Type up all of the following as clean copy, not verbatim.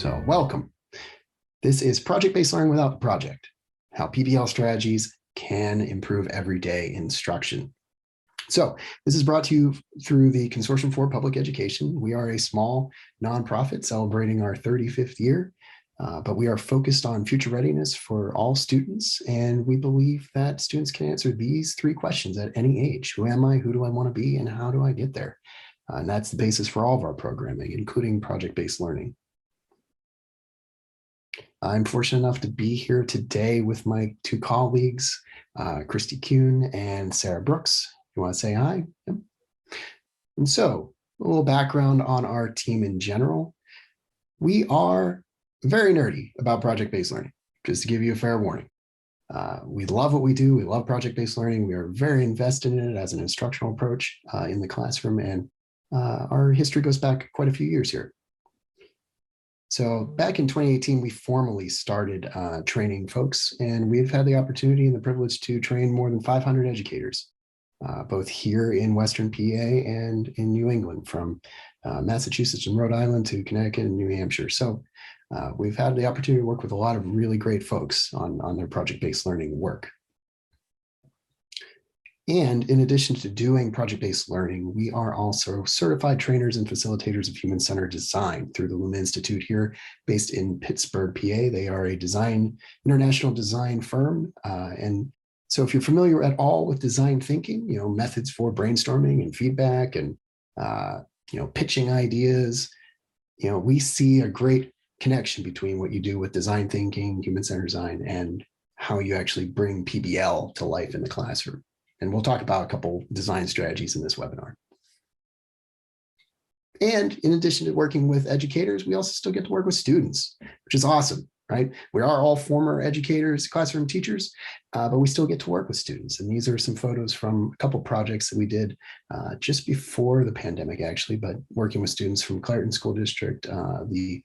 So welcome. This is Project-Based Learning Without the Project, how PBL strategies can improve everyday instruction. So this is brought to you through the Consortium for Public Education. We are a small nonprofit celebrating our 35th year, but we are focused on future readiness for all students. And we believe that students can answer these three questions at any age. Who am I? Who do I want to be? And how do I get there? And that's the basis for all of our programming, including project-based learning. I'm fortunate enough to be here today with my two colleagues, Christy Kuhn and Sarah Brooks. You want to say hi? Yep. And so a little background on our team in general. We are very nerdy about project-based learning, just to give you a fair warning. We love what we do. We love project-based learning. We are very invested in it as an instructional approach in the classroom. And our history goes back quite a few years here. So back in 2018, we formally started training folks, and we've had the opportunity and the privilege to train more than 500 educators, both here in Western PA and in New England, from Massachusetts and Rhode Island to Connecticut and New Hampshire. So we've had the opportunity to work with a lot of really great folks on their project-based learning work. And in addition to doing project-based learning, we are also certified trainers and facilitators of human-centered design through the Luma Institute here, based in Pittsburgh, PA. They are a international design firm. And so if you're familiar at all with design thinking, methods for brainstorming and feedback and, pitching ideas, we see a great connection between what you do with design thinking, human-centered design, and how you actually bring PBL to life in the classroom. And we'll talk about a couple design strategies in this webinar. And in addition to working with educators, we also still get to work with students, which is awesome, right? We are all former educators, classroom teachers, but we still get to work with students. And these are some photos from a couple projects that we did just before the pandemic, actually, but working with students from Clairton School District, the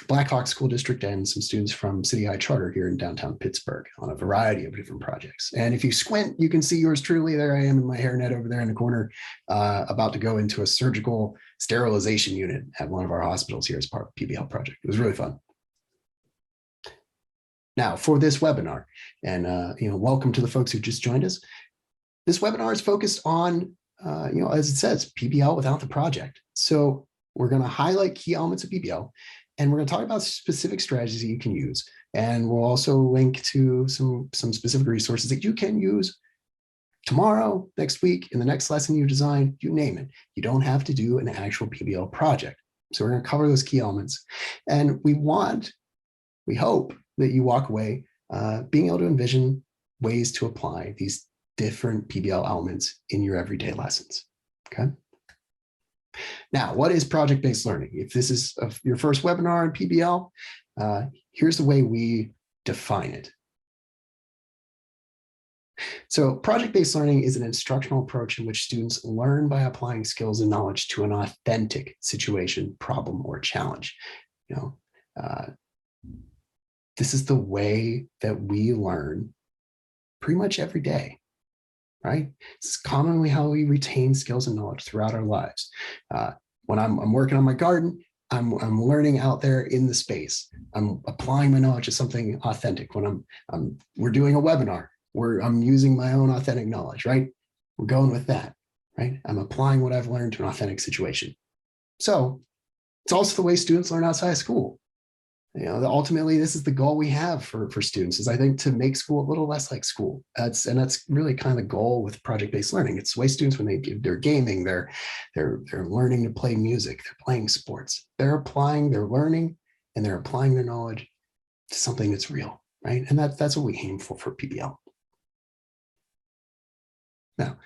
Blackhawk School District, and some students from City High Charter here in downtown Pittsburgh on a variety of different projects. And if you squint, you can see yours truly. There I am in my hairnet over there in the corner, about to go into a surgical sterilization unit at one of our hospitals here as part of the PBL project. It was really fun. Now for this webinar, and welcome to the folks who just joined us. This webinar is focused on, as it says, PBL without the project. So we're going to highlight key elements of PBL. And we're going to talk about specific strategies that you can use. And we'll also link to some specific resources that you can use tomorrow, next week, in the next lesson you design, you name it. You don't have to do an actual PBL project. So we're going to cover those key elements. And we hope that you walk away being able to envision ways to apply these different PBL elements in your everyday lessons, okay? Now, what is project-based learning? If this is your first webinar on PBL, here's the way we define it. So project-based learning is an instructional approach in which students learn by applying skills and knowledge to an authentic situation, problem, or challenge. This is the way that we learn pretty much every day. Right? It's commonly how we retain skills and knowledge throughout our lives. When I'm working on my garden, I'm learning out there in the space. I'm applying my knowledge to something authentic. When we're doing a webinar, I'm using my own authentic knowledge, right? We're going with that, right? I'm applying what I've learned to an authentic situation. So it's also the way students learn outside of school. Ultimately, this is the goal we have for students, is I think to make school a little less like school. That's really kind of the goal with project-based learning. It's the way students, when they're gaming, they're learning to play music, they're playing sports, they're learning, and they're applying their knowledge to something that's real, right? And that's what we aim for PBL. Now,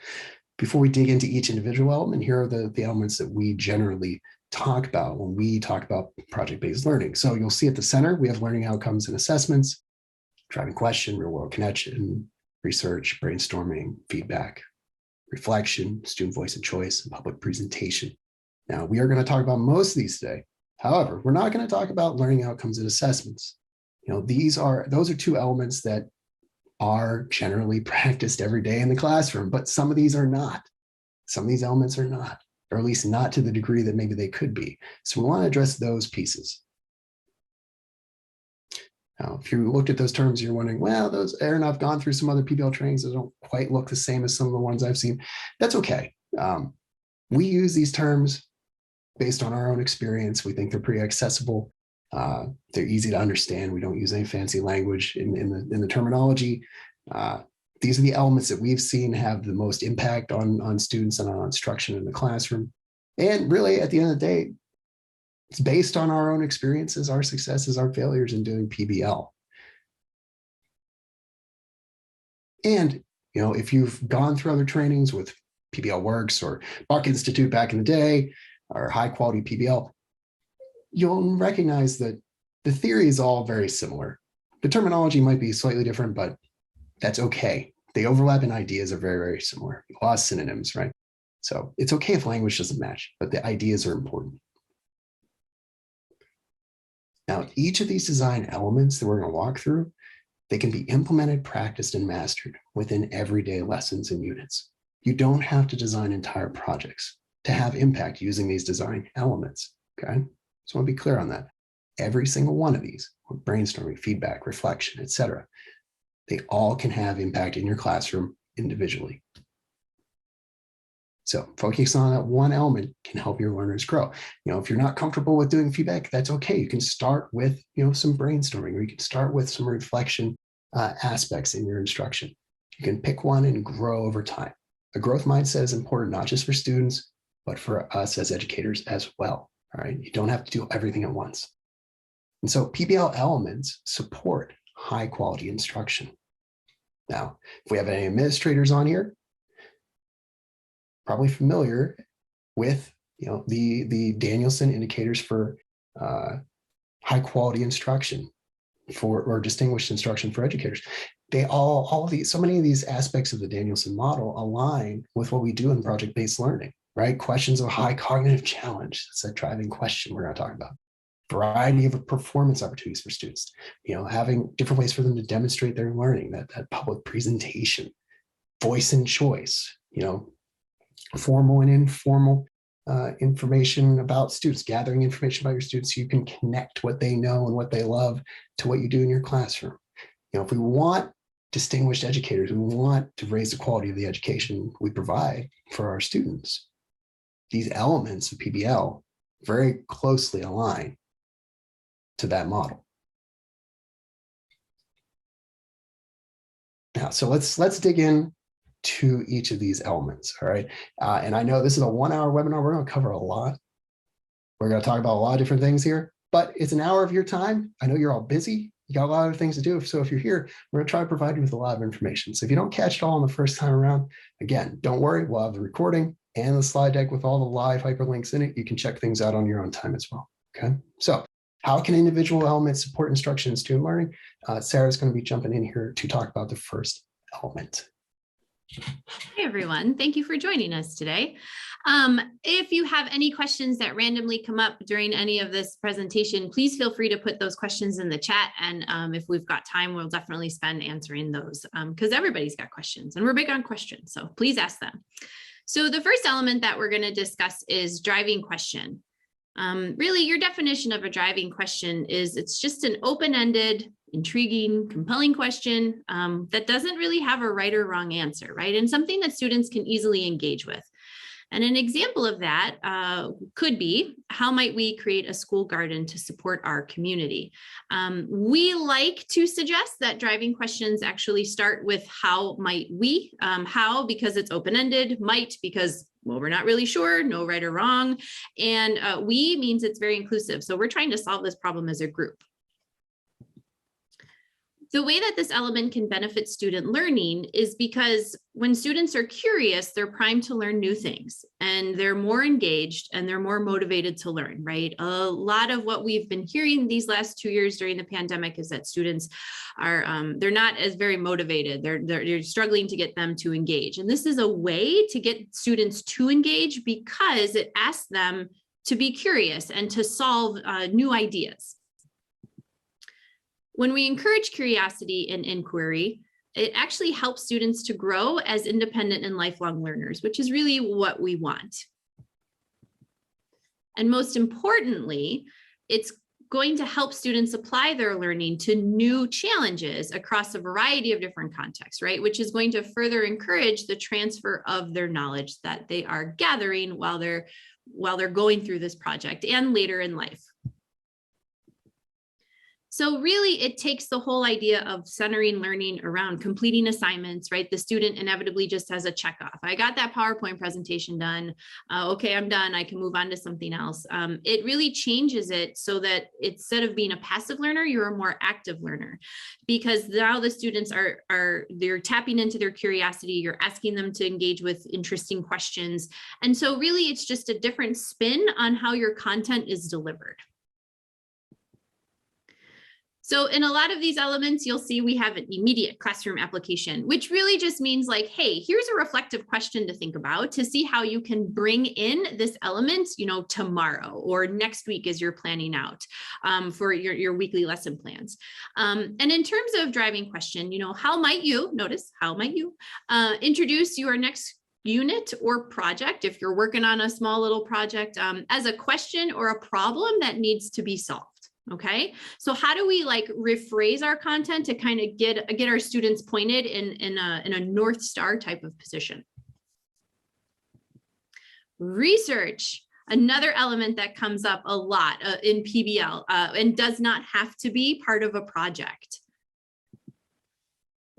before we dig into each individual element, here are the elements that we generally talk about when we talk about project-based learning. So you'll see at the center, we have learning outcomes and assessments, driving question, real-world connection, research, brainstorming, feedback, reflection, student voice and choice, and public presentation. Now, we are going to talk about most of these today. However, we're not going to talk about learning outcomes and assessments. Those are two elements that are generally practiced every day in the classroom, but some of these are not. Some of these elements are not. or at least not to the degree that maybe they could be. So we want to address those pieces. Now, if you looked at those terms, you're wondering, well, those, Aaron, I've gone through some other PBL trainings that don't quite look the same as some of the ones I've seen. That's okay. We use these terms based on our own experience. We think they're pretty accessible. They're easy to understand. We don't use any fancy language in the terminology. These are the elements that we've seen have the most impact on students and on instruction in the classroom. And really, at the end of the day, it's based on our own experiences, our successes, our failures in doing PBL. And, you know, if you've gone through other trainings with PBL Works or Buck Institute back in the day, or high quality PBL, you'll recognize that the theory is all very similar. The terminology might be slightly different, but that's okay. The overlap in ideas are very, very similar. A lot of synonyms, right? So it's okay if language doesn't match, but the ideas are important. Now, each of these design elements that we're going to walk through, they can be implemented, practiced, and mastered within everyday lessons and units. You don't have to design entire projects to have impact using these design elements, okay? So I want to be clear on that. Every single one of these, brainstorming, feedback, reflection, etc., they all can have impact in your classroom individually. So focusing on that one element can help your learners grow. You know, if you're not comfortable with doing feedback, that's okay. You can start with, you know, some brainstorming, or you can start with some reflection aspects in your instruction. You can pick one and grow over time. A growth mindset is important, not just for students, but for us as educators as well. All right. You don't have to do everything at once. And so PBL elements support high quality instruction. Now, if we have any administrators on here, probably familiar with, you know, the Danielson indicators for high quality instruction or distinguished instruction for educators. They all of these, so many of these aspects of the Danielson model align with what we do in project-based learning, right? Questions of high cognitive challenge. That's a driving question we're going to talk about. Variety of performance opportunities for students, you know, having different ways for them to demonstrate their learning, that public presentation, voice and choice, you know, formal and informal information about students, gathering information about your students so you can connect what they know and what they love to what you do in your classroom. You know, if we want distinguished educators, we want to raise the quality of the education we provide for our students. These elements of PBL very closely align to that model. Now, so let's dig in to each of these elements, all right? And I know this is a 1-hour webinar. We're going to cover a lot. We're going to talk about a lot of different things here, but it's an hour of your time. I know you're all busy. You got a lot of things to do. So if you're here, we're going to try to provide you with a lot of information. So if you don't catch it all on the first time around, again, don't worry. We'll have the recording and the slide deck with all the live hyperlinks in it. You can check things out on your own time as well, okay? So how can individual elements support instruction and student learning? Sarah's going to be jumping in here to talk about the first element. Hey everyone, thank you for joining us today. If you have any questions that randomly come up during any of this presentation, please feel free to put those questions in the chat. And if we've got time, we'll definitely spend answering those because everybody's got questions and we're big on questions. So please ask them. So the first element that we're going to discuss is driving question. Really, your definition of a driving question is it's just an open-ended, intriguing, compelling question that doesn't really have a right or wrong answer, right? And something that students can easily engage with. And an example of that could be, how might we create a school garden to support our community? We like to suggest that driving questions actually start with how might we, how because it's open-ended, might because, well, we're not really sure, no right or wrong. And we means it's very inclusive. So we're trying to solve this problem as a group. The way that this element can benefit student learning is because when students are curious, they're primed to learn new things and they're more engaged and they're more motivated to learn, right? A lot of what we've been hearing these last 2 years during the pandemic is that students are, they're not as very motivated. They're struggling to get them to engage. And this is a way to get students to engage because it asks them to be curious and to solve new ideas. When we encourage curiosity and inquiry, it actually helps students to grow as independent and lifelong learners, which is really what we want. And most importantly, it's going to help students apply their learning to new challenges across a variety of different contexts, right? Which is going to further encourage the transfer of their knowledge that they are gathering while they're going through this project and later in life. So really, it takes the whole idea of centering learning around completing assignments, right? The student inevitably just has a check off. I got that PowerPoint presentation done. Okay, I'm done. I can move on to something else. It really changes it so that instead of being a passive learner, you're a more active learner, because now the students they're tapping into their curiosity. You're asking them to engage with interesting questions. And so really, it's just a different spin on how your content is delivered. So in a lot of these elements, you'll see we have an immediate classroom application, which really just means like, hey, here's a reflective question to think about to see how you can bring in this element, tomorrow or next week as you're planning out for your weekly lesson plans. And in terms of driving question, how might you introduce your next unit or project, if you're working on a small little project, as a question or a problem that needs to be solved. Okay, so how do we rephrase our content to kind of get our students pointed in a North Star type of position? Research, another element that comes up a lot in PBL and does not have to be part of a project.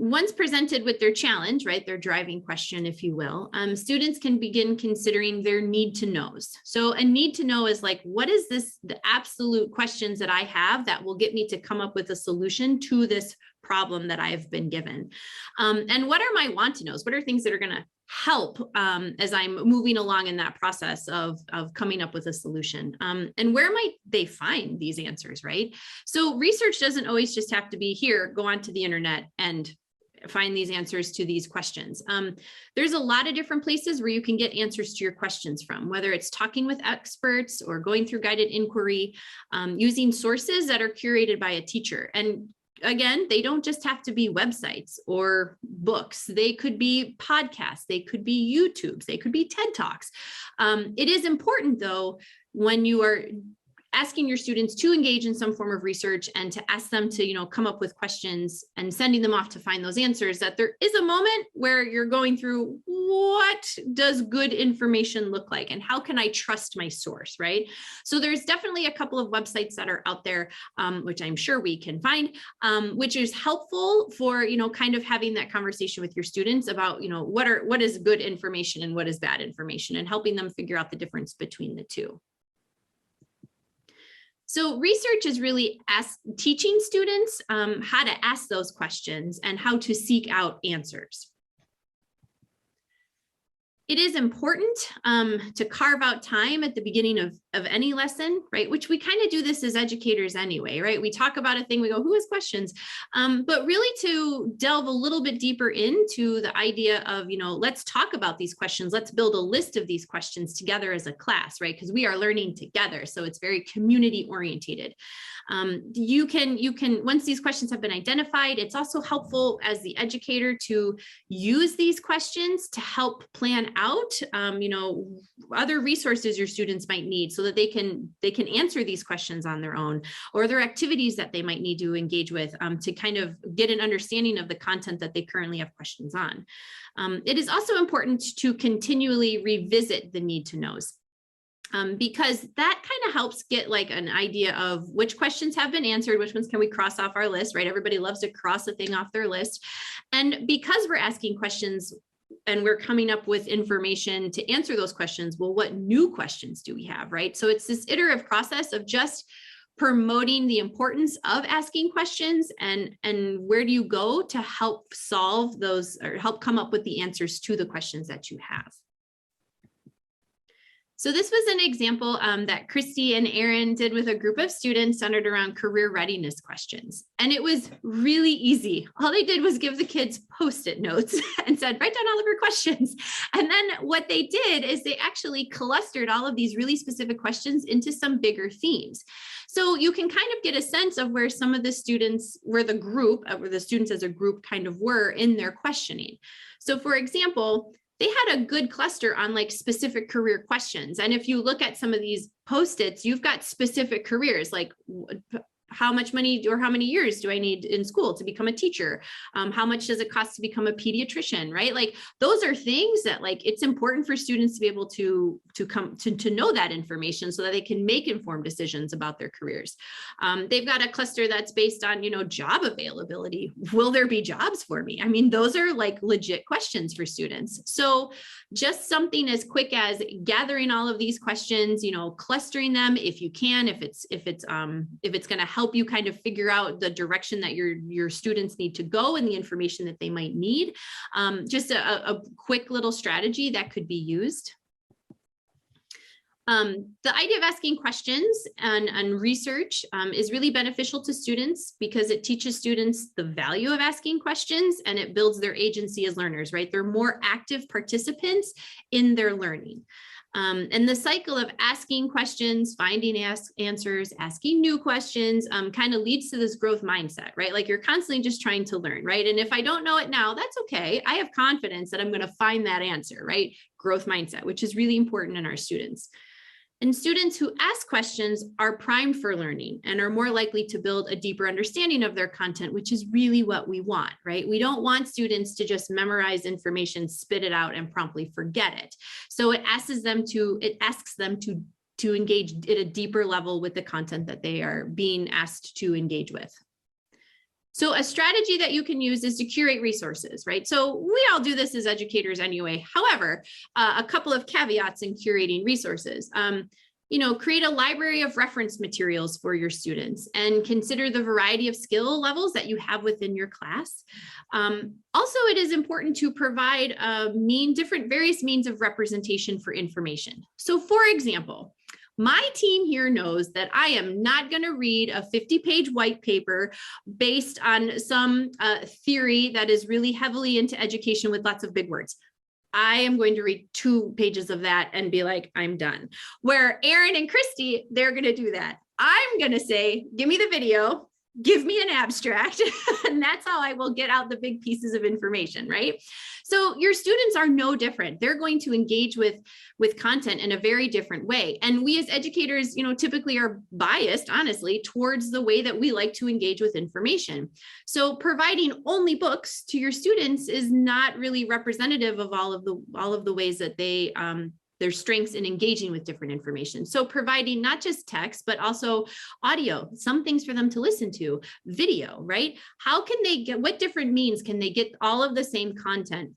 Once presented with their challenge, right, their driving question, if you will, students can begin considering their need to knows. So a need to know is like, what is the absolute questions that I have that will get me to come up with a solution to this problem that I've been given? And what are my want to knows? What are things that are going to help as I'm moving along in that process of coming up with a solution? And where might they find these answers, right? So research doesn't always just have to be here, go onto the internet and find these answers to these questions. There's a lot of different places where you can get answers to your questions from, whether it's talking with experts or going through guided inquiry, using sources that are curated by a teacher. And again, they don't just have to be websites or books. They could be podcasts, they could be YouTubes, they could be TED Talks. It is important though, when you are asking your students to engage in some form of research and to ask them to, come up with questions and sending them off to find those answers, that there is a moment where you're going through, what does good information look like? And how can I trust my source, right? So there's definitely a couple of websites that are out there, which I'm sure we can find, which is helpful for, kind of having that conversation with your students about, what is good information and what is bad information, and helping them figure out the difference between the two. So research is really teaching students how to ask those questions and how to seek out answers. It is important to carve out time at the beginning of any lesson, right? Which we kind of do this as educators anyway, right? We talk about a thing, we go, who has questions? But really to delve a little bit deeper into the idea of, let's talk about these questions. Let's build a list of these questions together as a class, right? Because we are learning together. So it's very community orientated. You can, once these questions have been identified, it's also helpful as the educator to use these questions to help plan out, other resources your students might need so that they can answer these questions on their own, or other activities that they might need to engage with to kind of get an understanding of the content that they currently have questions on. It is also important to continually revisit the need to knows. Because that kind of helps get an idea of which questions have been answered, which ones can we cross off our list, right? Everybody loves to cross a thing off their list. And because we're asking questions and we're coming up with information to answer those questions, well, what new questions do we have, right? So it's this iterative process of just promoting the importance of asking questions and where do you go to help solve those or help come up with the answers to the questions that you have. So this was an example that Christy and Aaron did with a group of students centered around career readiness questions. And it was really easy. All they did was give the kids Post-it notes and said, write down all of your questions. And then what they did is they actually clustered all of these really specific questions into some bigger themes. So you can kind of get a sense of where some of the students, where the students as a group kind of were in their questioning. So for example, they had a good cluster on like specific career questions. And if you look at some of these Post-its, you've got specific careers, like how much money or how many years do I need in school to become a teacher? How much does it cost to become a pediatrician, right? Like those are things that like it's important for students to be able to know that information so that they can make informed decisions about their careers. They've got a cluster that's based on, job availability. Will there be jobs for me? I mean, those are like legit questions for students. So just something as quick as gathering all of these questions, clustering them if you can, if it's going to help you kind of figure out the direction that your students need to go and the information that they might need. Just a quick little strategy that could be used. The idea of asking questions and research is really beneficial to students because it teaches students the value of asking questions and it builds their agency as learners, right? They're more active participants in their learning. And the cycle of asking questions, finding answers, asking new questions kind of leads to this growth mindset, right? Like you're constantly just trying to learn, right? And if I don't know it now, that's okay. I have confidence that I'm going to find that answer, right? Growth mindset, which is really important in our students. And students who ask questions are primed for learning and are more likely to build a deeper understanding of their content, which is really what we want, right? We don't want students to just memorize information, spit it out, and promptly forget it. So it asks them to engage at a deeper level with the content that they are being asked to engage with. So a strategy that you can use is to curate resources, right? So we all do this as educators anyway. However, a couple of caveats in curating resources. Create a library of reference materials for your students and consider the variety of skill levels that you have within your class. Also, it is important to provide various means of representation for information. So for example, my team here knows that I am not going to read a 50-page white paper based on some theory that is really heavily into education with lots of big words. I am going to read 2 pages of that and be like, I'm done. Where Aaron and Christy, they're going to do that. I'm going to say, give me the video, give me an abstract, and that's how I will get out the big pieces of information, right? So your students are no different. They're going to engage with content in a very different way. And we as educators, typically are biased, honestly, towards the way that we like to engage with information. So providing only books to your students is not really representative of all of the ways that they their strengths in engaging with different information. So providing not just text, but also audio, some things for them to listen to, video, right? How can they get, what different means can they get all of the same content?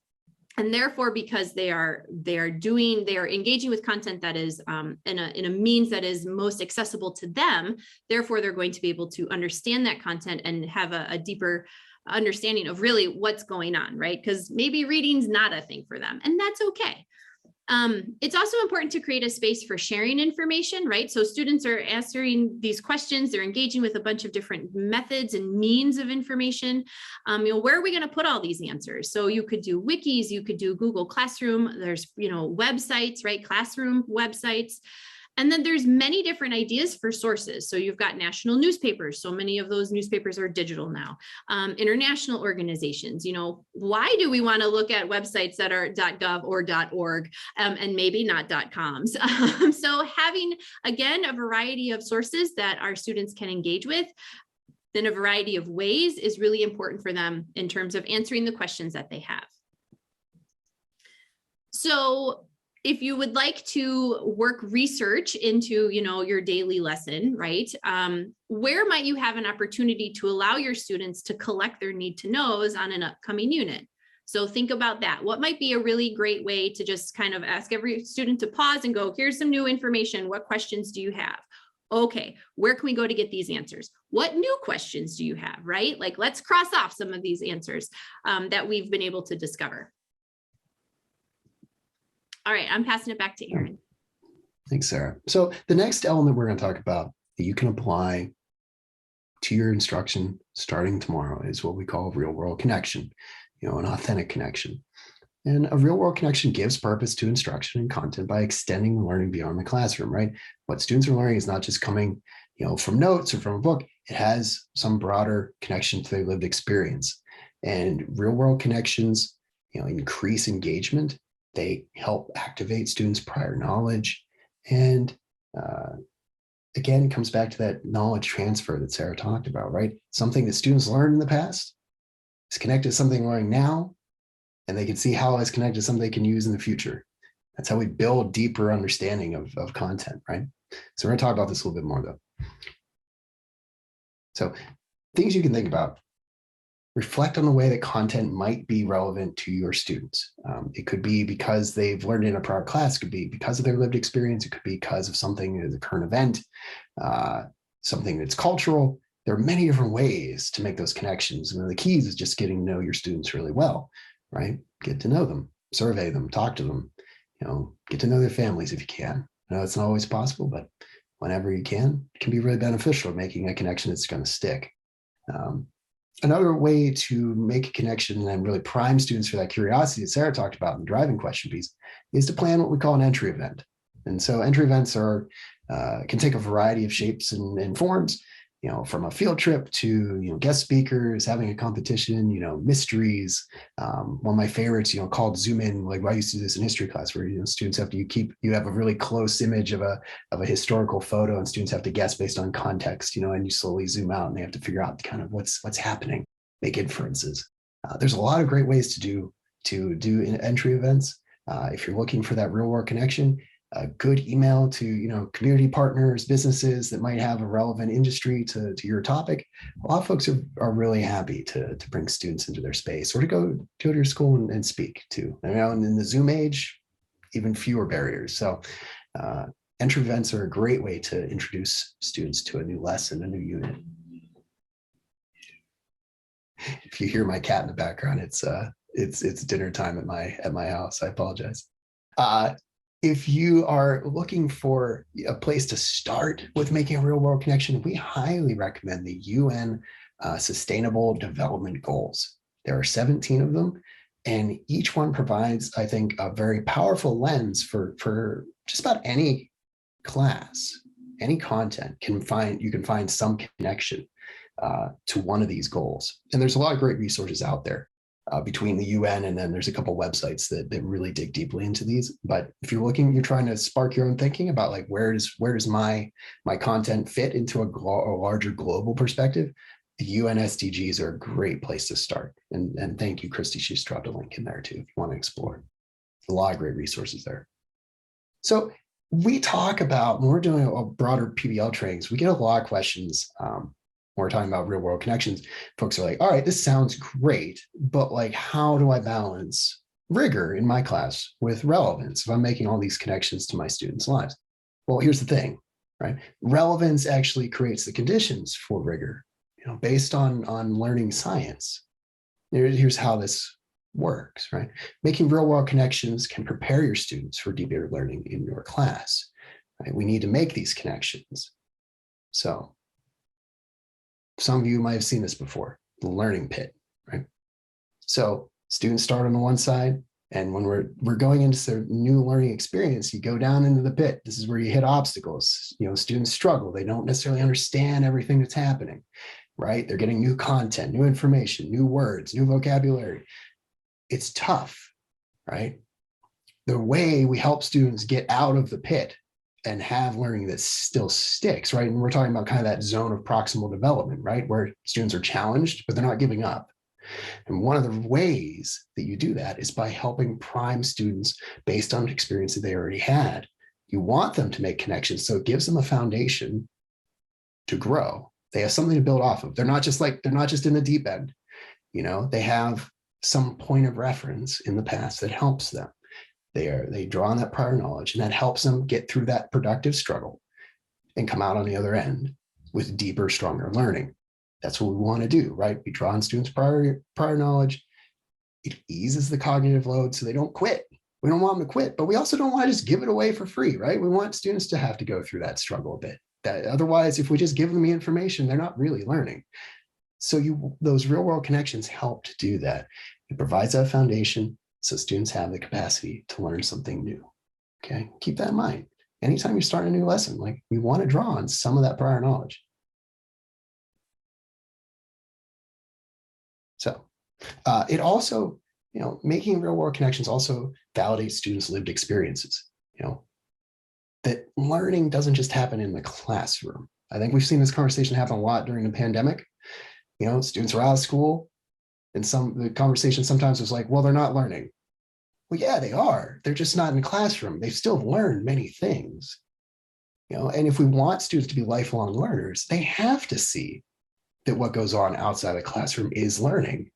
And therefore, because they are engaging with content that is in a means that is most accessible to them, therefore they're going to be able to understand that content and have a deeper understanding of really what's going on, right? Because maybe reading's not a thing for them, and that's okay. It's also important to create a space for sharing information, right? So students are answering these questions, they're engaging with a bunch of different methods and means of information. Where are we going to put all these answers? So you could do wikis, you could do Google Classroom, there's, websites, right? Classroom websites. And then there's many different ideas for sources. So you've got national newspapers. So many of those newspapers are digital now. International organizations, why do we want to look at websites that are .gov or .org and maybe not .coms? So having, again, a variety of sources that our students can engage with in a variety of ways is really important for them in terms of answering the questions that they have. So if you would like to work research into, your daily lesson, right? Where might you have an opportunity to allow your students to collect their need to knows on an upcoming unit? So think about that. What might be a really great way to just kind of ask every student to pause and go, here's some new information. What questions do you have? Okay, where can we go to get these answers? What new questions do you have, right? Like, let's cross off some of these answers that we've been able to discover. All right, I'm passing it back to Aaron. Thanks, Sarah. So the next element we're going to talk about that you can apply to your instruction starting tomorrow is what we call a real world connection, an authentic connection. And a real world connection gives purpose to instruction and content by extending learning beyond the classroom, right? What students are learning is not just coming, from notes or from a book. It has some broader connection to their lived experience. And real world connections, increase engagement They help activate students' prior knowledge. And again, it comes back to that knowledge transfer that Sarah talked about, right? Something that students learned in the past is connected to something learning now, and they can see how it's connected to something they can use in the future. That's how we build deeper understanding of content, right? So we're going to talk about this a little bit more, though. So things you can think about. Reflect on the way that content might be relevant to your students. It could be because they've learned in a prior class, it could be because of their lived experience, it could be because of something as a current event, something that's cultural. There are many different ways to make those connections. And the keys is just getting to know your students really well, right? Get to know them, survey them, talk to them, get to know their families if you can. I know it's not always possible, but whenever you can, it can be really beneficial making a connection that's going to stick. Another way to make a connection and really prime students for that curiosity that Sarah talked about in the driving question piece is to plan what we call an entry event. And so entry events can take a variety of shapes and forms, from a field trip to, guest speakers, having a competition, mysteries. One of my favorites, called Zoom In, like I used to do this in history class where, students have to, you have a really close image of a historical photo and students have to guess based on context, and you slowly zoom out and they have to figure out kind of what's happening, make inferences. There's a lot of great ways to do entry events. If you're looking for that real world connection, a good email to community partners, businesses that might have a relevant industry to your topic. A lot of folks are really happy to bring students into their space or to go to your school and speak to. And in the Zoom age, even fewer barriers. So entry events are a great way to introduce students to a new lesson, a new unit. If you hear my cat in the background, it's dinner time at my house. I apologize. If you are looking for a place to start with making a real world connection, we highly recommend the UN Sustainable Development Goals. There are 17 of them, and each one provides, I think, a very powerful lens for just about any class, any content. You can find some connection to one of these goals. And there's a lot of great resources out there. Between the UN and then there's a couple websites that really dig deeply into these. But if you're trying to spark your own thinking about like where does my content fit into a larger global perspective, the UN SDGs are a great place to start. And thank you, Christy. She's dropped a link in there too if you want to explore. A lot of great resources there. So we talk about when we're doing a broader PBL trainings, we get a lot of questions. We're talking about real world connections. Folks are like, all right, this sounds great, but like, how do I balance rigor in my class with relevance if I'm making all these connections to my students' lives? Well, here's the thing, right? Relevance actually creates the conditions for rigor, based on learning science. Here's how this works, right? Making real world connections can prepare your students for deeper learning in your class, right? We need to make these connections. So some of you might have seen this before, the learning pit, right? So students start on the one side, and when we're going into their new learning experience, you go down into the pit. This is where you hit obstacles. Students struggle. They don't necessarily understand everything that's happening, right? They're getting new content, new information, new words, new vocabulary. It's tough, right? The way we help students get out of the pit and have learning that still sticks, right? And we're talking about kind of that zone of proximal development, right? Where students are challenged, but they're not giving up. And one of the ways that you do that is by helping prime students based on experience that they already had. You want them to make connections, so it gives them a foundation to grow. They have something to build off of. They're not just in the deep end. They have some point of reference in the past that helps them. They draw on that prior knowledge, and that helps them get through that productive struggle and come out on the other end with deeper, stronger learning. That's what we want to do, right? We draw on students' prior knowledge. It eases the cognitive load so they don't quit. We don't want them to quit, but we also don't want to just give it away for free, right? We want students to have to go through that struggle a bit. Otherwise, if we just give them the information, they're not really learning. So those real world connections help to do that. It provides that foundation so students have the capacity to learn something new. Okay, keep that in mind. Anytime you start a new lesson, like we want to draw on some of that prior knowledge. So it also Making real world connections also validates students' lived experiences. That learning doesn't just happen in the classroom. I think we've seen this conversation happen a lot during the pandemic. Students are out of school, and the conversation sometimes was like, well, they're not learning. Well, yeah, they are. They're just not in the classroom. They've still learned many things. And if we want students to be lifelong learners, they have to see that what goes on outside the classroom is learning.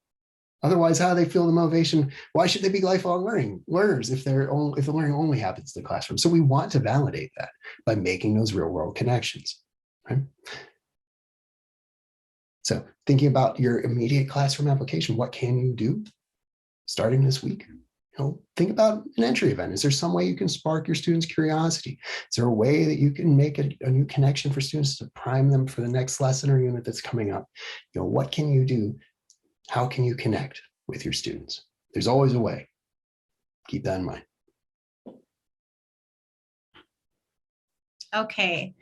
Otherwise, how do they feel the motivation? Why should they be lifelong learners if the learning only happens in the classroom? So we want to validate that by making those real world connections, right? So thinking about your immediate classroom application, what can you do starting this week? Think about an entry event. Is there some way you can spark your students' curiosity? Is there a way that you can make a new connection for students to prime them for the next lesson or unit that's coming up? What can you do? How can you connect with your students? There's always a way. Keep that in mind. Okay,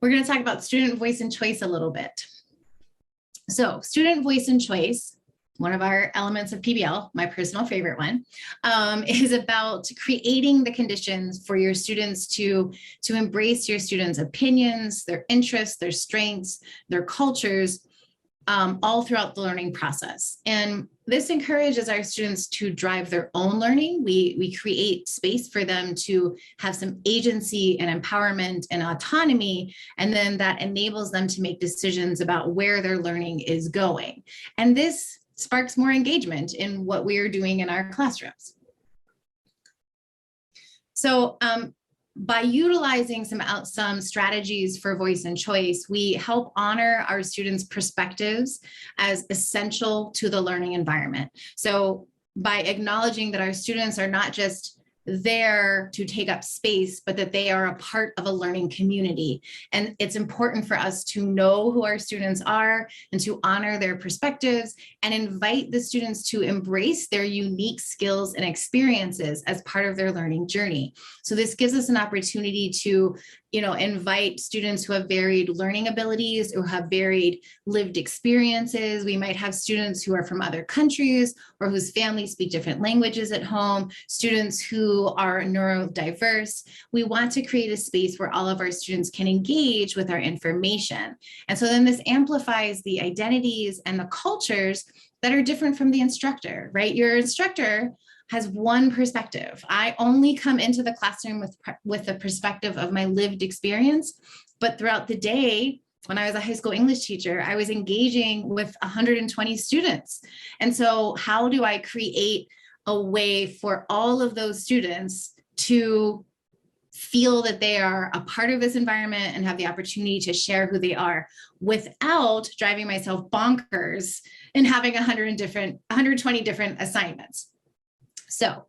we're going to talk about student voice and choice a little bit. So student voice and choice, one of our elements of PBL, my personal favorite one, is about creating the conditions for your students to embrace your students' opinions, their interests, their strengths, their cultures, all throughout the learning process. And this encourages our students to drive their own learning. We create space for them to have some agency and empowerment and autonomy, and then that enables them to make decisions about where their learning is going. And this sparks more engagement in what we are doing in our classrooms. So by utilizing some strategies for voice and choice, we help honor our students' perspectives as essential to the learning environment. So by acknowledging that our students are not just there to take up space, but that they are a part of a learning community. And it's important for us to know who our students are and to honor their perspectives and invite the students to embrace their unique skills and experiences as part of their learning journey. So this gives us an opportunity to invite students who have varied learning abilities or have varied lived experiences. We might have students who are from other countries or whose families speak different languages at home, students who are neurodiverse. We want to create a space where all of our students can engage with our information. And so then this amplifies the identities and the cultures that are different from the instructor, right? Your instructor has one perspective. I only come into the classroom with the perspective of my lived experience, but throughout the day, when I was a high school English teacher, I was engaging with 120 students. And so how do I create a way for all of those students to feel that they are a part of this environment and have the opportunity to share who they are without driving myself bonkers and having 120 different assignments? So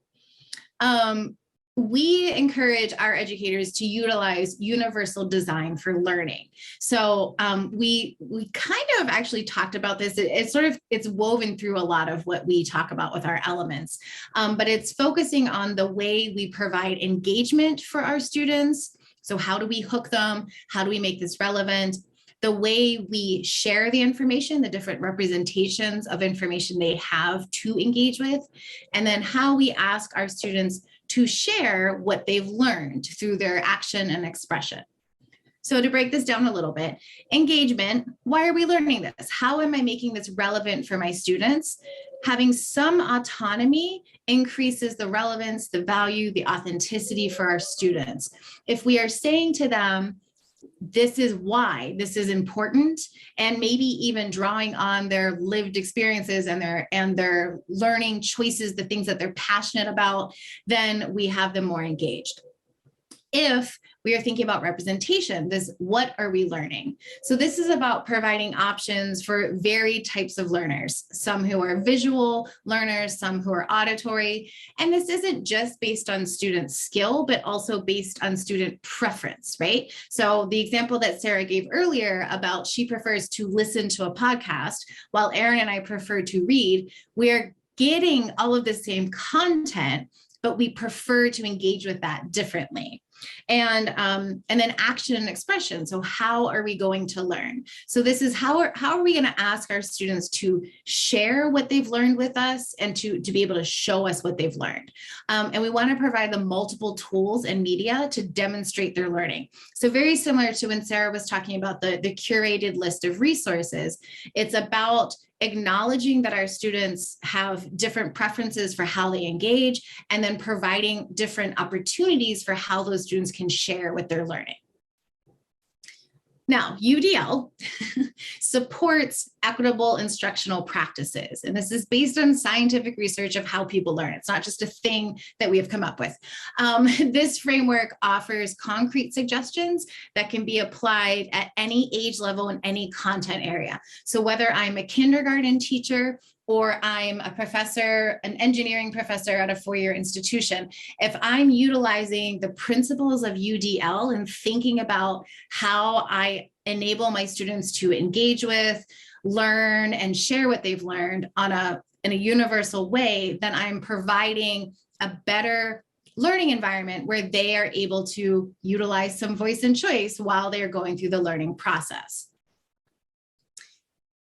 we encourage our educators to utilize universal design for learning. So we kind of actually talked about this. It's woven through a lot of what we talk about with our elements, but it's focusing on the way we provide engagement for our students. So how do we hook them? How do we make this relevant? The way we share the information, the different representations of information they have to engage with, and then how we ask our students to share what they've learned through their action and expression. So to break this down a little bit, engagement, why are we learning this? How am I making this relevant for my students? Having some autonomy increases the relevance, the value, the authenticity for our students. If we are saying to them, this is why this is important, and maybe even drawing on their lived experiences and their learning choices, the things that they're passionate about, then we have them more engaged. If we are thinking about representation, what are we learning? So this is about providing options for varied types of learners, some who are visual learners, some who are auditory. And this isn't just based on student skill, but also based on student preference, right? So the example that Sarah gave earlier about she prefers to listen to a podcast while Erin and I prefer to read, we're getting all of the same content, but we prefer to engage with that differently. And then action and expression. So how are we going to learn? So this is how are we going to ask our students to share what they've learned with us and to be able to show us what they've learned. And we want to provide them multiple tools and media to demonstrate their learning. So very similar to when Sarah was talking about the curated list of resources, it's about acknowledging that our students have different preferences for how they engage, and then providing different opportunities for how those students can share what they're learning. Now, UDL supports equitable instructional practices, and this is based on scientific research of how people learn. It's not just a thing that we have come up with. This framework offers concrete suggestions that can be applied at any age level in any content area. So whether I'm a kindergarten teacher or I'm a professor, an engineering professor at a four-year institution, if I'm utilizing the principles of UDL and thinking about how I enable my students to engage with, learn, and share what they've learned in a universal way, then I'm providing a better learning environment where they are able to utilize some voice and choice while they're going through the learning process.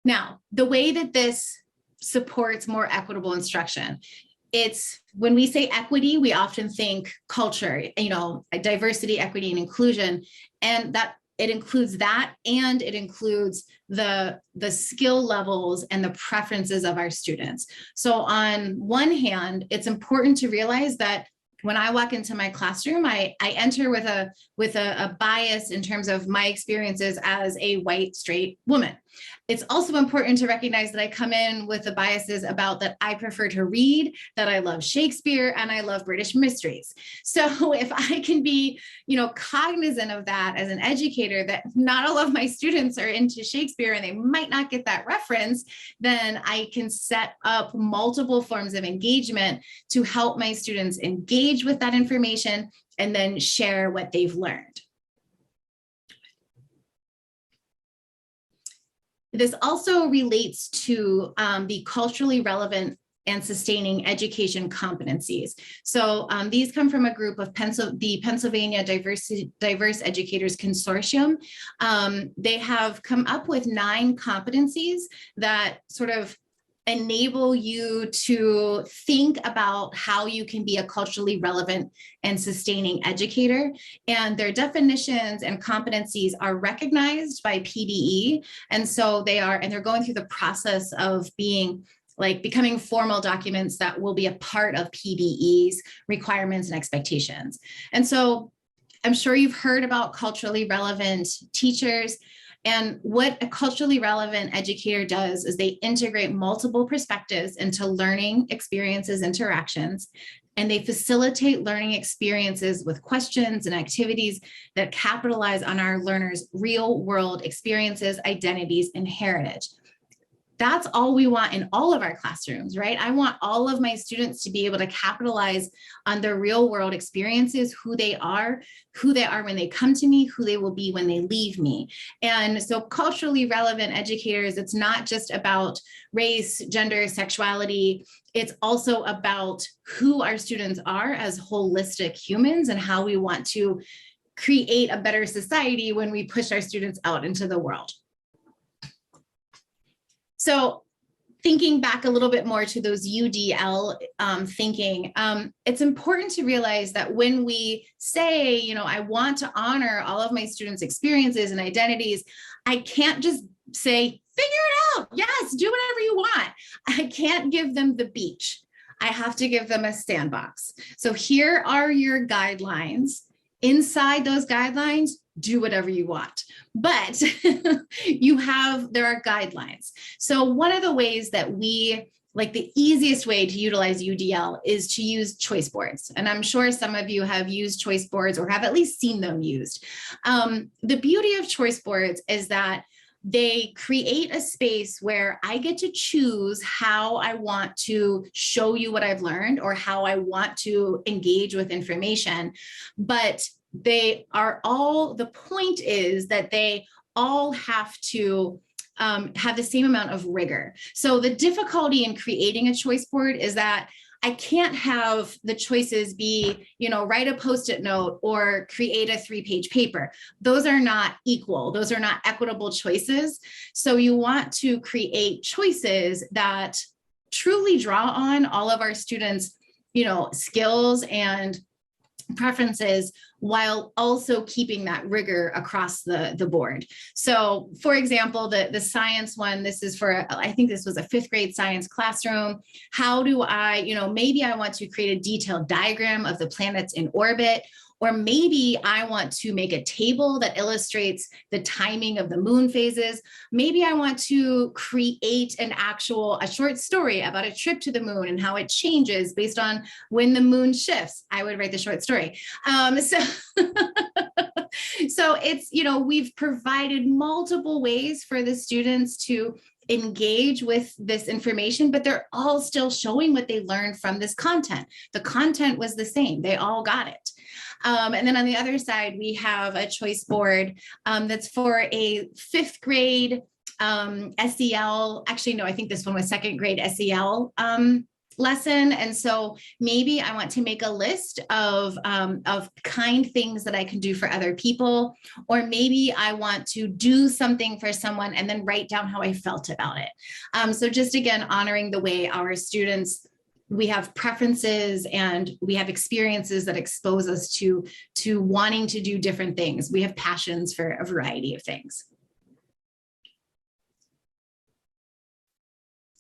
Now, the way that this supports more equitable instruction, it's when we say equity, we often think culture, diversity, equity, and inclusion, and that it includes that, and it includes the skill levels and the preferences of our students. So on one hand, it's important to realize that when I walk into my classroom, I enter with a bias in terms of my experiences as a white, straight woman. It's also important to recognize that I come in with the biases about that I prefer to read, that I love Shakespeare, and I love British mysteries. So if I can be, cognizant of that as an educator, that not all of my students are into Shakespeare and they might not get that reference, then I can set up multiple forms of engagement to help my students engage with that information and then share what they've learned. This also relates to the culturally relevant and sustaining education competencies. So these come from a group of the Pennsylvania Diverse Educators Consortium. They have come up with 9 competencies that sort of enable you to think about how you can be a culturally relevant and sustaining educator. And their definitions and competencies are recognized by PBE. And so they're going through the process of becoming formal documents that will be a part of PBE's requirements and expectations. And so I'm sure you've heard about culturally relevant teachers. And what a culturally relevant educator does is they integrate multiple perspectives into learning experiences, interactions, and they facilitate learning experiences with questions and activities that capitalize on our learners' real world experiences, identities, and heritage. That's all we want in all of our classrooms, right? I want all of my students to be able to capitalize on their real world experiences, who they are when they come to me, who they will be when they leave me. And so culturally relevant educators, it's not just about race, gender, sexuality. It's also about who our students are as holistic humans and how we want to create a better society when we push our students out into the world. So thinking back a little bit more to those UDL thinking, it's important to realize that when we say, I want to honor all of my students' experiences and identities, I can't just say, figure it out. Yes, do whatever you want. I can't give them the beach. I have to give them a sandbox. So here are your guidelines. Inside those guidelines, do whatever you want, but there are guidelines. So one of the ways that the easiest way to utilize UDL is to use choice boards. And I'm sure some of you have used choice boards or have at least seen them used. The beauty of choice boards is that they create a space where I get to choose how I want to show you what I've learned or how I want to engage with information, but the point is that they all have to have the same amount of rigor. So the difficulty in creating a choice board is that I can't have the choices be, write a Post-it note or create a 3-page paper. Those are not equal. Those are not equitable choices. So you want to create choices that truly draw on all of our students, skills and preferences, while also keeping that rigor across the board. So for example, the science one, this is for, I think this was a 5th grade science classroom. How do I, maybe I want to create a detailed diagram of the planets in orbit, or maybe I want to make a table that illustrates the timing of the moon phases. Maybe I want to create a short story about a trip to the moon and how it changes based on when the moon shifts. I would write the short story. So it's, we've provided multiple ways for the students to engage with this information, but they're all still showing what they learned from this content. The content was the same. They all got it. And then on the other side, we have a choice board that's for a 5th grade SEL. Actually, no, I think this one was 2nd grade SEL lesson. And so maybe I want to make a list of kind things that I can do for other people, or maybe I want to do something for someone and then write down how I felt about it. So just again, honoring the way our students, we have preferences and we have experiences that expose us to wanting to do different things. We have passions for a variety of things.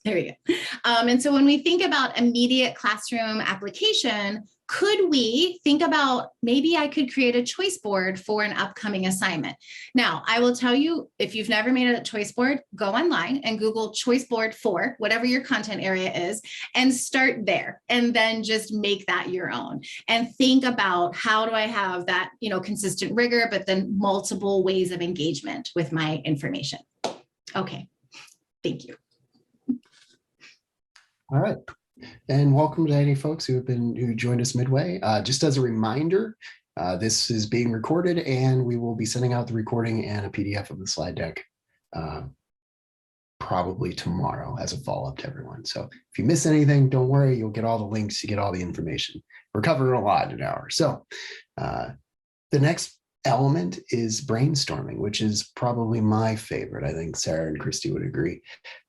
There we go. And so when we think about immediate classroom application, could we think about maybe I could create a choice board for an upcoming assignment? Now, I will tell you, if you've never made a choice board, go online and Google choice board for whatever your content area is and start there, and then just make that your own and think about how do I have that, consistent rigor, but then multiple ways of engagement with my information. Okay, thank you. All right. And welcome to any folks who joined us midway. Just as a reminder, this is being recorded and we will be sending out the recording and a PDF of the slide deck probably tomorrow as a follow-up to everyone. So if you miss anything, don't worry, you'll get all the links, you get all the information. We're covering a lot in an hour. So the next element is brainstorming, which is probably my favorite. I think Sarah and Christy would agree.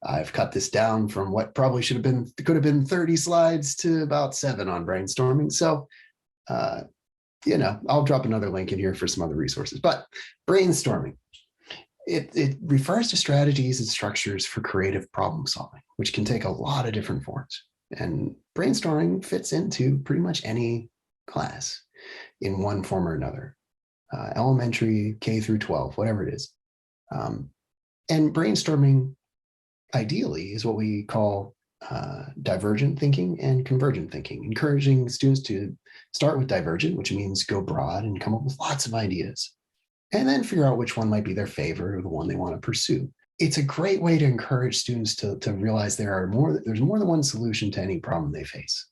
I've cut this down from what probably could have been 30 slides to about 7 on brainstorming. So, I'll drop another link in here for some other resources, but brainstorming, it refers to strategies and structures for creative problem solving, which can take a lot of different forms. And brainstorming fits into pretty much any class in one form or another. Elementary, K through 12, whatever it is. And brainstorming, ideally, is what we call divergent thinking and convergent thinking, encouraging students to start with divergent, which means go broad and come up with lots of ideas, and then figure out which one might be their favorite or the one they want to pursue. It's a great way to encourage students to realize there's more than one solution to any problem they face,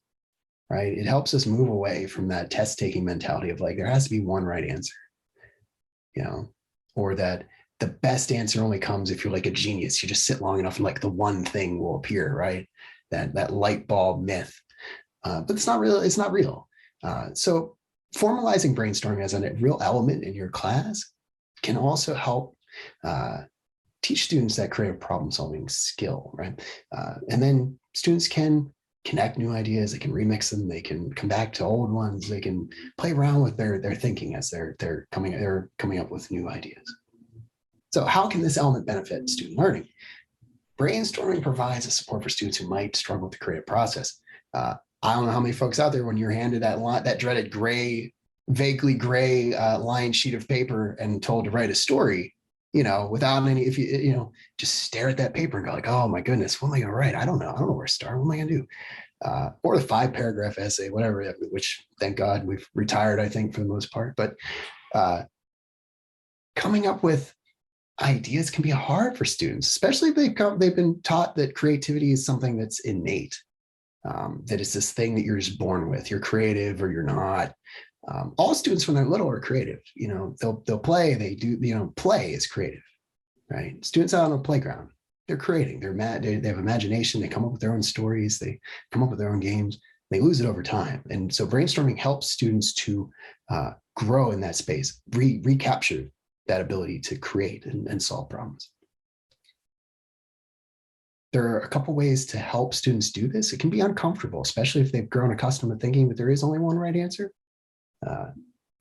right? It helps us move away from that test-taking mentality of like, there has to be one right answer. Or that the best answer only comes if you're like a genius. You just sit long enough and like the one thing will appear, right? That light bulb myth. But it's not real. It's not real. So formalizing brainstorming as a real element in your class can also help teach students that creative problem solving skill, right? And then students can connect new ideas, they can remix them, they can come back to old ones, they can play around with their thinking as they're coming up with new ideas. So how can this element benefit student learning? Brainstorming provides a support for students who might struggle with the creative process. I don't know how many folks out there, when you're handed that dreaded vaguely gray line sheet of paper and told to write a story, without any, if you just stare at that paper and go like, oh my goodness, what am I going to write? I don't know where to start. What am I going to do? Or the 5-paragraph essay, whatever, which thank God we've retired, I think, for the most part. But coming up with ideas can be hard for students, especially if they've been taught that creativity is something that's innate, that it's this thing that you're just born with. You're creative or you're not. All students when they're little are creative. They'll play. They do. Play is creative, right? Students out on the playground, they're creating. They have imagination. They come up with their own stories. They come up with their own games. They lose it over time. And so brainstorming helps students to grow in that space, recapture that ability to create and solve problems. There are a couple ways to help students do this. It can be uncomfortable, especially if they've grown accustomed to thinking that there is only one right answer.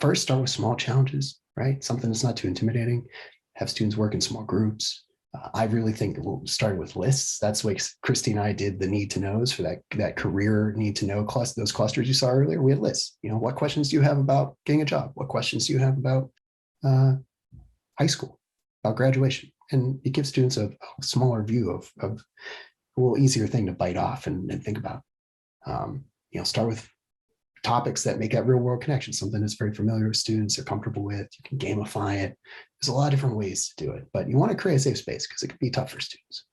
First, start with small challenges, right? Something that's not too intimidating. Have students work in small groups. I really think starting with lists, that's the way Christy and I did the need to knows for that career need to know cluster, those clusters you saw earlier. We had lists. What questions do you have about getting a job? What questions do you have about high school, about graduation? And it gives students a smaller view of a little easier thing to bite off and think about. Start with topics that make that real world connection, something that's very familiar with students, they're comfortable with. You can gamify it. There's a lot of different ways to do it, but you want to create a safe space because it can be tough for students.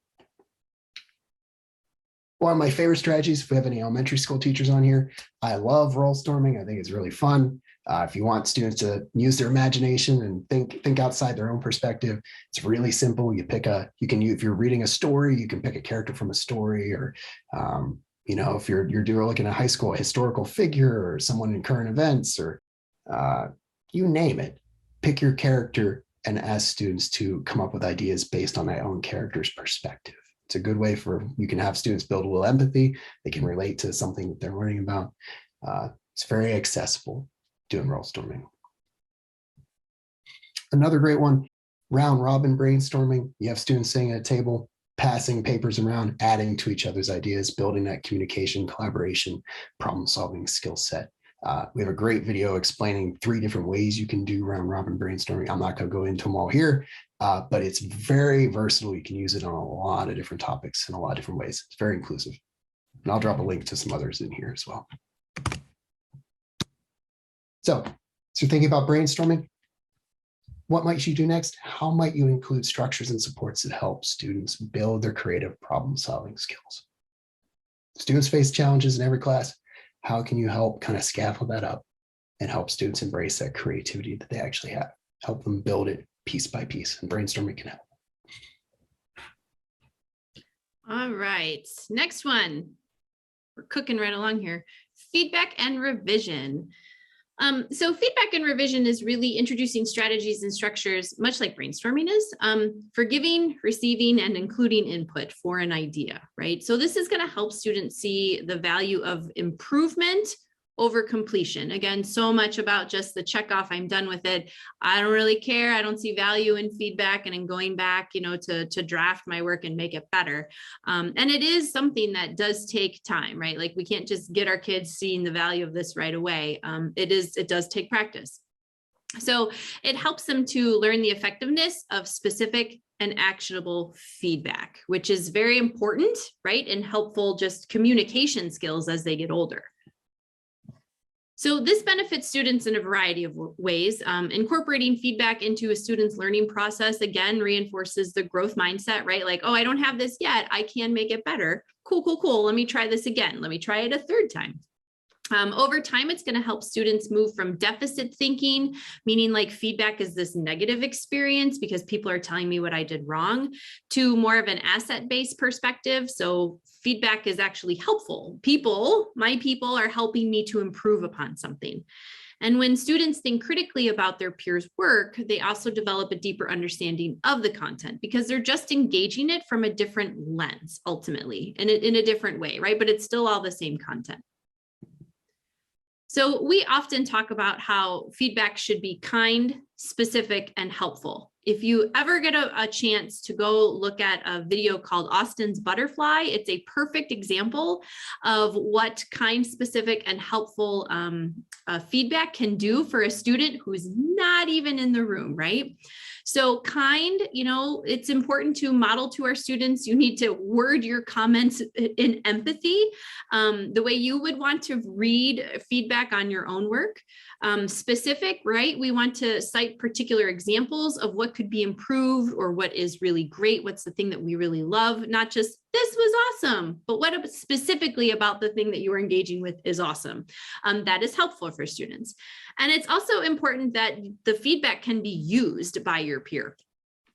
One of my favorite strategies, if we have any elementary school teachers on here, I love role storming. I think it's really fun. If you want students to use their imagination and think outside their own perspective, it's really simple. If you're reading a story, you can pick a character from a story, or if you're looking at high school, a historical figure or someone in current events, or you name it, pick your character and ask students to come up with ideas based on their own character's perspective. It's a good way you can have students build a little empathy. They can relate to something that they're learning about. It's very accessible doing role storming. Another great one, round robin brainstorming. You have students sitting at a table, passing papers around, adding to each other's ideas, building that communication, collaboration, problem-solving skill set. We have a great video explaining 3 different ways you can do round robin brainstorming. I'm not going to go into them all here, but it's very versatile. You can use it on a lot of different topics in a lot of different ways. It's very inclusive. And I'll drop a link to some others in here as well. So you're thinking about brainstorming. What might you do next? How might you include structures and supports that help students build their creative problem-solving skills? Students face challenges in every class. How can you help kind of scaffold that up and help students embrace that creativity that they actually have? Help them build it piece by piece, and brainstorming can help. All right, next one. We're cooking right along here. Feedback and revision. So feedback and revision is really introducing strategies and structures, much like brainstorming is, for giving, receiving, and including input for an idea, right? So this is going to help students see the value of improvement over completion. Again, so much about just the check off, I'm done with it. I don't really care. I don't see value in feedback and in going back, to draft my work and make it better. And it is something that does take time, right? Like we can't just get our kids seeing the value of this right away. It does take practice. So it helps them to learn the effectiveness of specific and actionable feedback, which is very important, right? And helpful just communication skills as they get older. So this benefits students in a variety of ways. Incorporating feedback into a student's learning process, again, reinforces the growth mindset, right? Like, oh, I don't have this yet. I can make it better. Cool, cool, cool. Let me try this again. Let me try it a 3rd time. Over time, it's going to help students move from deficit thinking, meaning like feedback is this negative experience because people are telling me what I did wrong, to more of an asset-based perspective. So feedback is actually helpful. My people are helping me to improve upon something. And when students think critically about their peers' work, they also develop a deeper understanding of the content because they're just engaging it from a different lens, ultimately, and in a different way, right? But it's still all the same content. So we often talk about how feedback should be kind, specific, and helpful. If you ever get a chance to go look at a video called Austin's Butterfly, it's a perfect example of what kind, specific, and helpful feedback can do for a student who's not even in the room, right? So kind, it's important to model to our students. You need to word your comments in empathy, the way you would want to read feedback on your own work. Specific, right? We want to cite particular examples of what could be improved or what is really great. What's the thing that we really love? Not just this was awesome, but what specifically about the thing that you are engaging with is awesome. That is helpful for students. And it's also important that the feedback can be used by your peer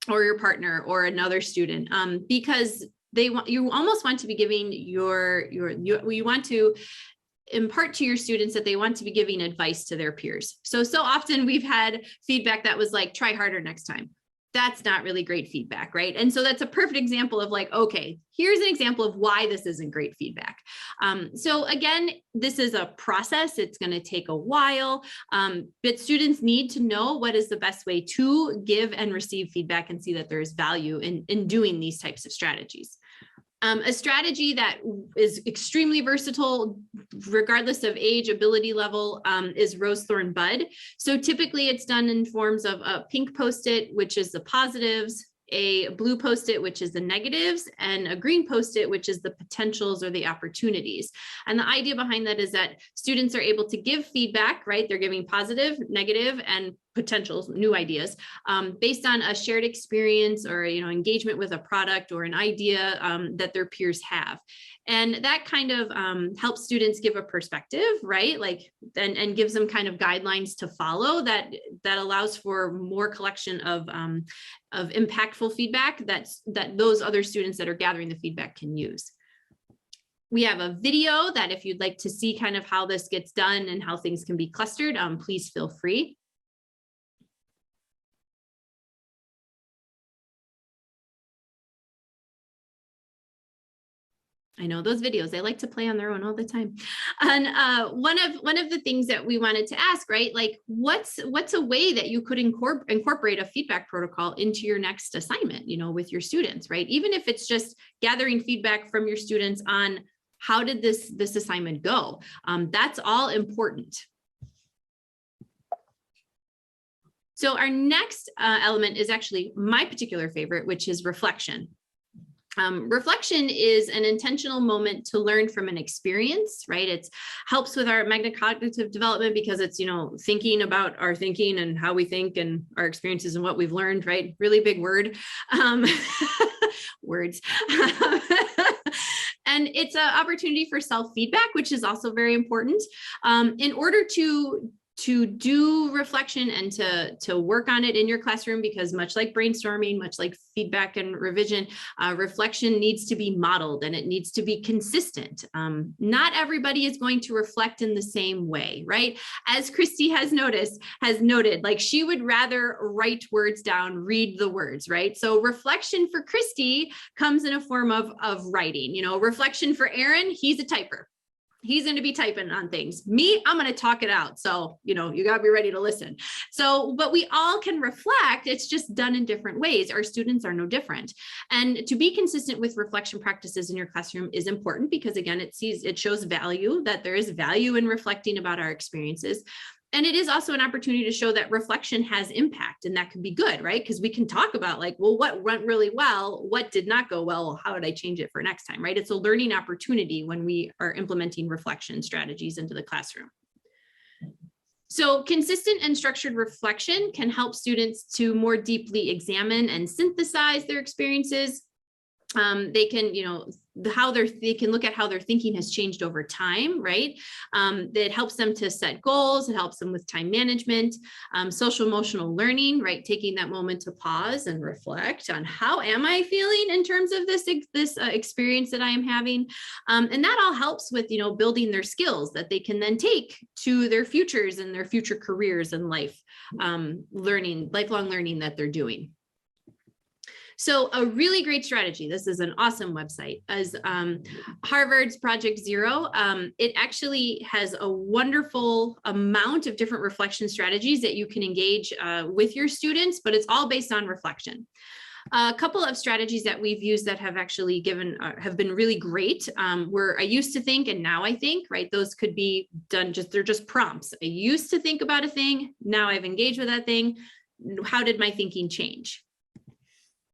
or your partner or another student, because you almost want to be giving you want to impart to your students that they want to be giving advice to their peers. So often we've had feedback that was like, try harder next time. That's not really great feedback, right? And so that's a perfect example of like, okay, here's an example of why this isn't great feedback. So again, this is a process. It's going to take a while, but students need to know what is the best way to give and receive feedback and see that there is value in doing these types of strategies. A strategy that is extremely versatile, regardless of age, ability level, is rose, thorn, bud. So typically it's done in forms of a pink Post-it, which is the positives, a blue Post-it, which is the negatives, and a green Post-it, which is the potentials or the opportunities. And the idea behind that is that students are able to give feedback, right? They're giving positive, negative, and potentials, new ideas, based on a shared experience or, engagement with a product or an idea that their peers have. And that kind of helps students give a perspective, right? Like, and gives them kind of guidelines to follow that allows for more collection of impactful feedback that those other students that are gathering the feedback can use. We have a video that if you'd like to see kind of how this gets done and how things can be clustered, please feel free. I know those videos, they like to play on their own all the time. And one of the things that we wanted to ask, right? Like what's a way that you could incorporate a feedback protocol into your next assignment, with your students, right? Even if it's just gathering feedback from your students on how did this assignment go? That's all important. So our next element is actually my particular favorite, which is reflection. Reflection is an intentional moment to learn from an experience, right? It helps with our metacognitive development because it's, thinking about our thinking and how we think and our experiences and what we've learned, right? Really big word, words. And it's an opportunity for self-feedback, which is also very important. In order to do reflection and to work on it in your classroom, because much like brainstorming, much like feedback and revision, reflection needs to be modeled and it needs to be consistent. Not everybody is going to reflect in the same way, right? As Christy has noted, like she would rather write words down, read the words, right? So reflection for Christy comes in a form of writing, reflection for Aaron, he's a typer. He's going to be typing on things. Me, I'm going to talk it out. So, you got to be ready to listen. So, but we all can reflect. It's just done in different ways. Our students are no different. And to be consistent with reflection practices in your classroom is important because again, it shows value, that there is value in reflecting about our experiences. And it is also an opportunity to show that reflection has impact, and that can be good, right? Because we can talk about like, well, what went really well? What did not go well? How did I change it for next time, right? It's a learning opportunity when we are implementing reflection strategies into the classroom. So consistent and structured reflection can help students to more deeply examine and synthesize their experiences. They can, they can look at how their thinking has changed over time, right? That helps them to set goals. It helps them with time management, social emotional learning, right? Taking that moment to pause and reflect on how am I feeling in terms of this experience that I am having. And that all helps with, building their skills that they can then take to their futures and their future careers and life, lifelong learning that they're doing. So a really great strategy, this is an awesome website, is Harvard's Project Zero. It actually has a wonderful amount of different reflection strategies that you can engage with your students, but it's all based on reflection. A couple of strategies that we've used that have actually have been really great were I used to think and now I think, right? Those could be done they're just prompts. I used to think about a thing, now I've engaged with that thing. How did my thinking change?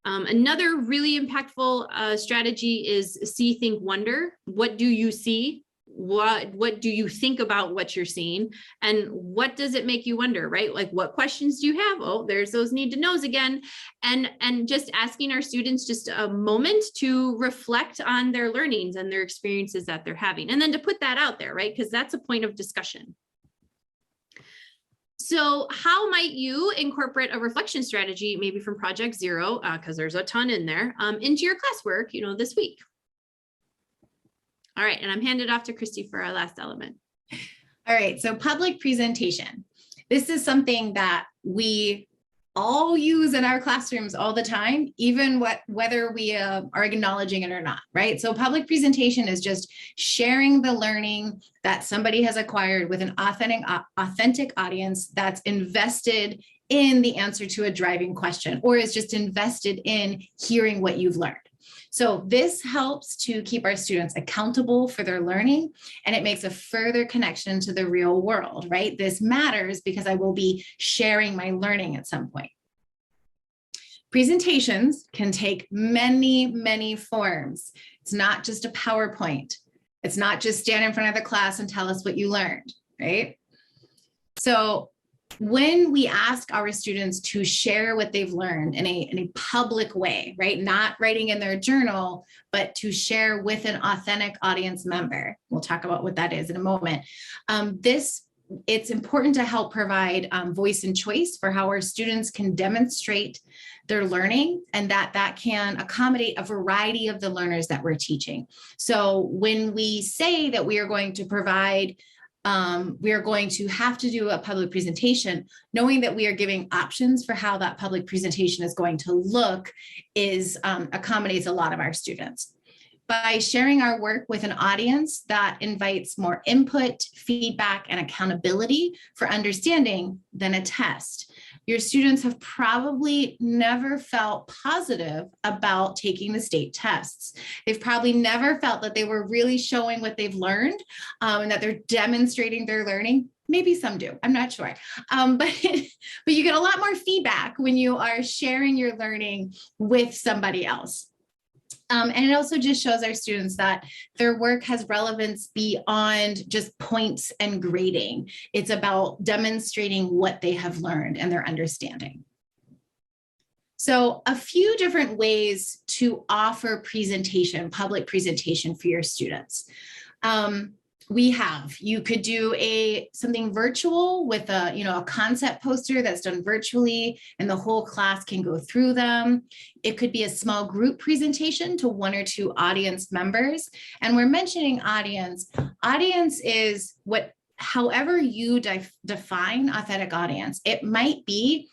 Another really impactful strategy is see, think, wonder. What do you see? What do you think about what you're seeing? And what does it make you wonder, right? Like what questions do you have? Oh, there's those need to knows again. And just asking our students just a moment to reflect on their learnings and their experiences that they're having. And then to put that out there, right? Because that's a point of discussion. So how might you incorporate a reflection strategy, maybe from Project Zero, because there's a ton in there, into your classwork, this week? All right, and I'm handed off to Christy for our last element. All right, so public presentation. This is something that we all use in our classrooms all the time, even whether we are acknowledging it or not, right? So public presentation is just sharing the learning that somebody has acquired with an authentic audience that's invested in the answer to a driving question, or is just invested in hearing what you've learned. So this helps to keep our students accountable for their learning, and it makes a further connection to the real world, right? This matters because I will be sharing my learning at some point. Presentations can take many, many forms. It's not just a PowerPoint. It's not just stand in front of the class and tell us what you learned, right? So when we ask our students to share what they've learned in a public way, right? Not writing in their journal, but to share with an authentic audience member. We'll talk about what that is in a moment. It's important to help provide voice and choice for how our students can demonstrate their learning, and that can accommodate a variety of the learners that we're teaching. So when we say that we are going to provide we are going to have to do a public presentation, knowing that we are giving options for how that public presentation is going to look accommodates a lot of our students. By sharing our work with an audience that invites more input, feedback, and accountability for understanding than a test. Your students have probably never felt positive about taking the state tests. They've probably never felt that they were really showing what they've learned and that they're demonstrating their learning. Maybe some do, I'm not sure. But you get a lot more feedback when you are sharing your learning with somebody else. And it also just shows our students that their work has relevance beyond just points and grading. It's about demonstrating what they have learned and their understanding. So a few different ways to offer presentation, public presentation for your students. You could do something virtual with a concept poster that's done virtually and the whole class can go through them. It could be a small group presentation to 1 or 2 audience members. And we're mentioning audience. Audience is however you define authentic audience. It might be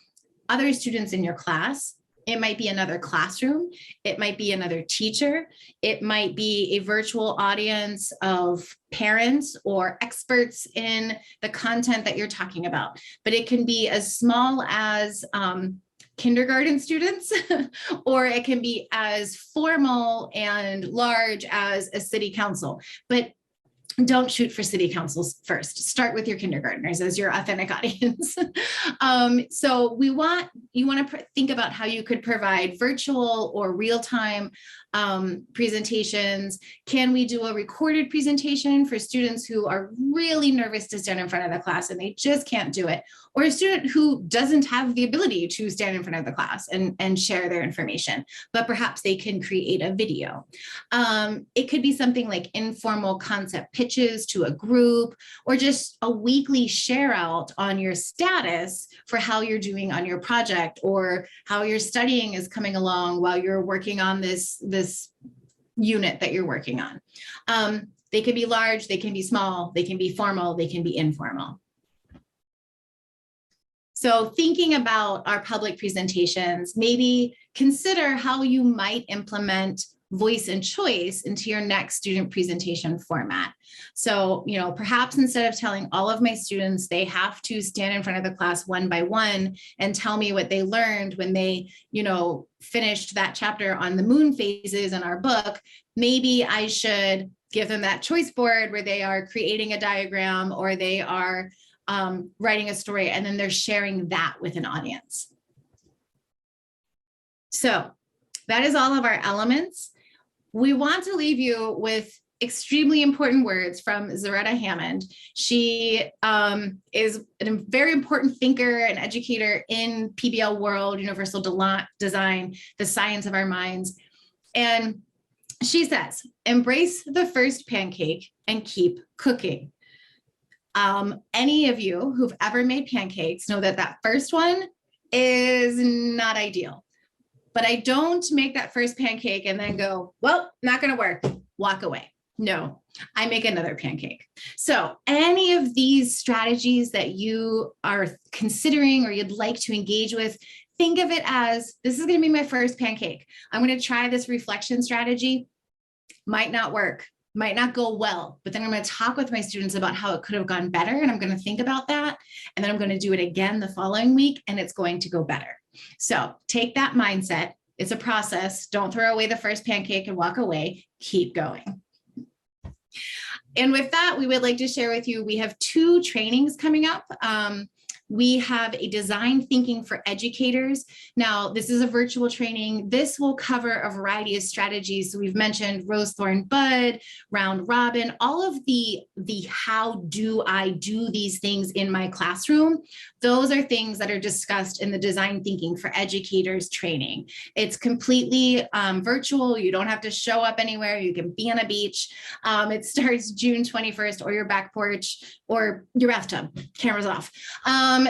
other students in your class. It might be another classroom. It might be another teacher. It might be a virtual audience of parents or experts in the content that you're talking about. But it can be as small as kindergarten students, or it can be as formal and large as a city council. But don't shoot for city councils first. Start with your kindergartners as your authentic audience. So you want to think about how you could provide virtual or real-time presentations. Can we do a recorded presentation for students who are really nervous to stand in front of the class and they just can't do it? Or a student who doesn't have the ability to stand in front of the class and share their information, but perhaps they can create a video. It could be something like informal concept pitches to a group, or just a weekly share out on your status for how you're doing on your project, or how your studying is coming along while you're working on this unit that you're working on. They can be large, they can be small, they can be formal, they can be informal. So thinking about our public presentations, maybe consider how you might implement voice and choice into your next student presentation format. So, perhaps instead of telling all of my students they have to stand in front of the class one by one and tell me what they learned when they, finished that chapter on the moon phases in our book, maybe I should give them that choice board where they are creating a diagram, or they are writing a story, and then they're sharing that with an audience. So that is all of our elements. We want to leave you with extremely important words from Zaretta Hammond. She is a very important thinker and educator in PBL world, universal design, the science of our minds. And she says, embrace the first pancake and keep cooking. Any of you who've ever made pancakes know that that first one is not ideal. But I don't make that first pancake and then go, well, not going to work, walk away. No, I make another pancake. So any of these strategies that you are considering or you'd like to engage with, think of it as, this is going to be my first pancake. I'm going to try this reflection strategy. Might not work, might not go well, but then I'm going to talk with my students about how it could have gone better. And I'm going to think about that. And then I'm going to do it again the following week, and it's going to go better. So take that mindset. It's a process. Don't throw away the first pancake and walk away. Keep going. And with that, we would like to share with you, we have 2 trainings coming up. We have a design thinking for educators. Now, this is a virtual training. This will cover a variety of strategies. So we've mentioned Rose, Thorn, Bud, Round Robin, all of the how do I do these things in my classroom. Those are things that are discussed in the design thinking for educators training. It's completely virtual. You don't have to show up anywhere. You can be on a beach. It starts June 21st, or your back porch or your bathtub, cameras off.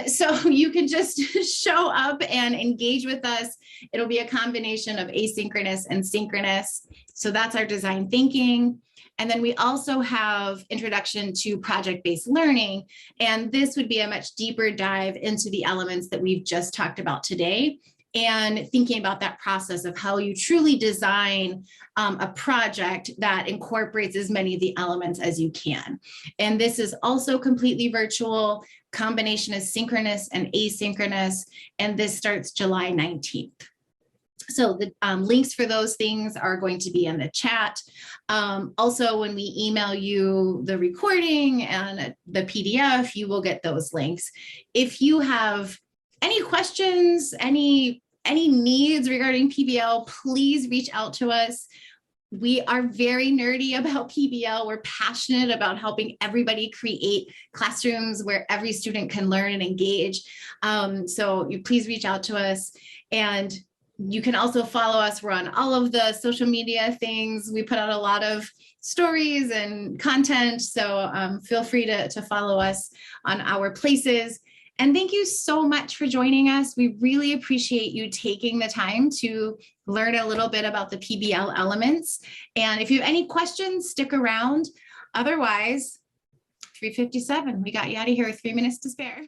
So you can just show up and engage with us. It'll be a combination of asynchronous and synchronous. So that's our design thinking. And then we also have introduction to project-based learning. And this would be a much deeper dive into the elements that we've just talked about today, and thinking about that process of how you truly design a project that incorporates as many of the elements as you can. And this is also completely virtual. Combination is synchronous and asynchronous, and this starts July 19th. So the links for those things are going to be in the chat. Also, when we email you the recording and the PDF, you will get those links. If you have any questions, any needs regarding PBL, please reach out to us. We are very nerdy about PBL. We're passionate about helping everybody create classrooms where every student can learn and engage. So you please reach out to us. And you can also follow us. We're on all of the social media things. We put out a lot of stories and content. So feel free to follow us on our places. And thank you so much for joining us. We really appreciate you taking the time to learn a little bit about the PBL elements. And if you have any questions, stick around. Otherwise, 3:57, we got you out of here with 3 minutes to spare.